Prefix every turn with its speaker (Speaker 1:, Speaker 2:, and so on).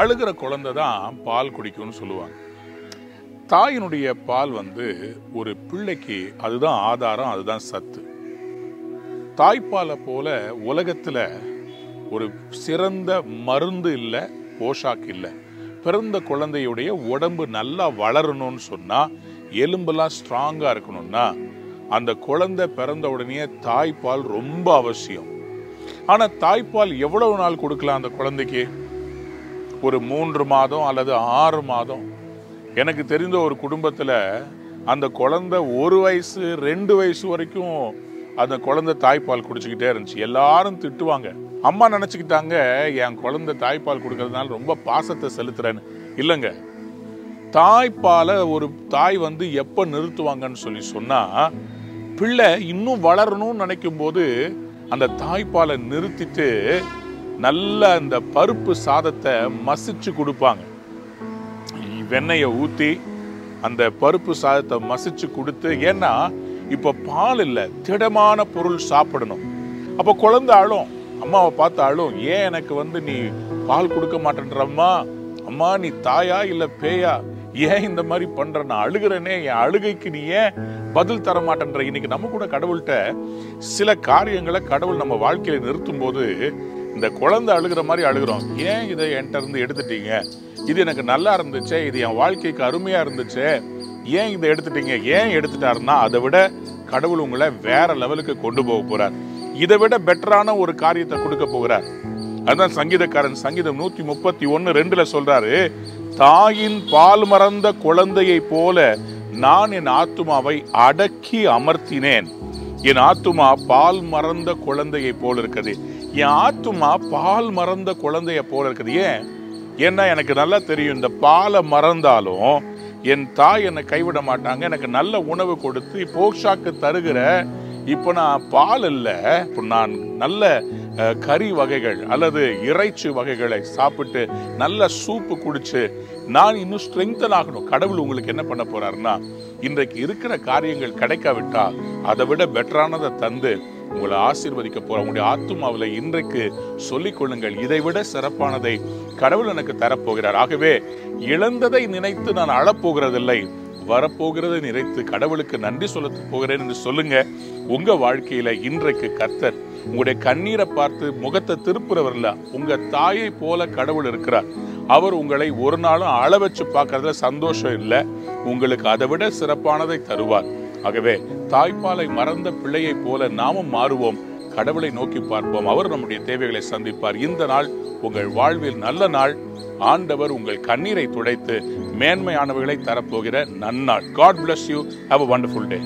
Speaker 1: அழுகிற குழந்தை தான் பால் குடிக்கும்னு சொல்லுவாங்க. தாயினுடைய பால் ஒரு பிள்ளைக்கு அதுதான் ஆதாரம், அதுதான் சத்து. தாய்ப்பாலை போல உலகத்துல ஒரு சிறந்த மருந்து இல்லை, போஷாக்கு இல்லை. பிறந்த குழந்தையுடைய உடம்பு நல்லா வளரணும்னு சொன்னா, எலும்பெல்லாம் ஸ்ட்ராங்கா இருக்கணும்னா அந்த குழந்தை பிறந்த உடனே தாய்ப்பால் ரொம்ப அவசியம். ஆனா தாய்ப்பால் எவ்வளவு நாள் கொடுக்கலாம் அந்த குழந்தைக்கு? ஒரு 3 மாதம் அல்லது 6 மாதம். எனக்கு தெரிந்த ஒரு குடும்பத்துல அந்த குழந்தை 1 வயசு 2 வயசு வரைக்கும் அந்த குழந்தை தாய்ப்பால் குடிச்சுக்கிட்டே இருந்துச்சு. எல்லாரும் திட்டுவாங்க. அம்மா நினைச்சுக்கிட்டாங்க என் குழந்தை தாய்ப்பால் கொடுக்கறதுனால ரொம்ப பாசத்தை செலுத்துறேன்னு. இல்லைங்க, தாய்ப்பாலை ஒரு தாய் எப்ப நிறுத்துவாங்கன்னு சொன்னா, பிள்ளை இன்னும் வளரணும்னு நினைக்கும் போது அந்த தாய்ப்பாலை நிறுத்திட்டு நல்ல அந்த பருப்பு சாதத்தை மசிச்சு கொடுப்பாங்க. வெண்ணெயை ஊத்தி அந்த பருப்பு சாதத்தை மசிச்சு கொடுத்து, ஏன்னா இப்ப பால் இல்லை, திடமான பொருள் சாப்பிடணும். அப்ப குழந்தை அழும், அம்மாவை பார்த்து அழும். ஏன் எனக்கு நீ பால் கொடுக்க மாட்டேன்றம்மா? அம்மா நீ தாயா இல்ல பேயா? ஏன் இந்த மாதிரி பண்ற? நான் அழுகிறேனே, என் அழுகைக்கு நீ ஏன் பதில் தர மாட்டேன்ற? இன்னைக்கு நம்ம கூட கடவுள்கிட்ட சில காரியங்களை கடவுள் நம்ம வாழ்க்கையில நிறுத்தும் போது இந்த குழந்தை அழுகிற மாதிரி அழுகிறோம். ஏன் இதை என்கிட்ட இருந்து எடுத்துட்டீங்க? இது எனக்கு நல்லா இருந்துச்சே, இது என் வாழ்க்கைக்கு அருமையா இருந்துச்சே, ஏன் இதை எடுத்துட்டீங்க? ஏன் எடுத்துட்டாருன்னா அதை விட கடவுள் உங்களை வேற லெவலுக்கு கொண்டு போக போறார். இதை விட பெட்டரான ஒரு காரியத்தை கொடுக்க போகிறார். அதுதான் சங்கீதக்காரன் சங்கீதம் 131:2 சொல்றாரு, தாயின் பால் மறந்த குழந்தையை போல நான் என் ஆத்துமாவை அடக்கி அமர்த்தினேன். என் ஆத்துமா பால் மறந்த குழந்தையை போல இருக்குது. என் ஆத்துமா பால் மறந்த குழந்தைய போல இருக்குது. ஏன்னா எனக்கு நல்லா தெரியும், இந்த பாலை மறந்தாலும் என் தாய் என்னை கைவிட மாட்டாங்க. எனக்கு நல்ல உணவு கொடுத்து போஷாக்கு தருகிற, இப்ப நான் பால் இல்லை, இப்போ நான் நல்ல கறி வகைகள் அல்லது இறைச்சி வகைகளை சாப்பிட்டு நல்ல சூப்பு குடிச்சு நான் இன்னும் ஸ்ட்ரெங்தன் ஆகணும். கடவுள் உங்களுக்கு என்ன பண்ண போறாருன்னா, இன்றைக்கு இருக்கிற காரியங்கள் கிடைக்காவிட்டா அதை விட பெட்டரானதை தந்து உங்களை ஆசீர்வதிக்க போற. உங்களுடைய ஆத்துமாவில் இன்றைக்கு சொல்லிக் கொள்ளுங்கள், இதை விட சிறப்பானதை கடவுள் எனக்கு தரப்போகிறார். ஆகவே இழந்ததை நினைத்து நான் அழப்போகிறதில்லை, வரப்போகிறதை நினைத்து கடவுளுக்கு நன்றி சொல்ல போகிறேன் என்று சொல்லுங்க. உங்க வாழ்க்கையில இன்றைக்கு கர்த்தர் உங்களுடைய கண்ணீரை பார்த்து முகத்தை திருப்புறவர்ல உங்க தாயை போல கடவுள் இருக்கிறார். அவர் உங்களை ஒரு நாளும் அழ வச்சு பார்க்கறதுல சந்தோஷம் இல்லை, உங்களுக்கு அதை விட சிறப்பானதை தருவார். ஆகவே தாய்ப்பாலை மறந்த பிள்ளையை போல நாமும் மாறுவோம், கடவுளை நோக்கி பார்ப்போம். அவர் நம்முடைய தேவைகளை சந்திப்பார். இந்த நாள் உங்கள் வாழ்வில் நல்ல நாள். ஆண்டவர் உங்கள் கண்ணீரை துடைத்து மேன்மையானவர்களை தரப்போகிற நன்னாள். God bless you. Have a wonderful day.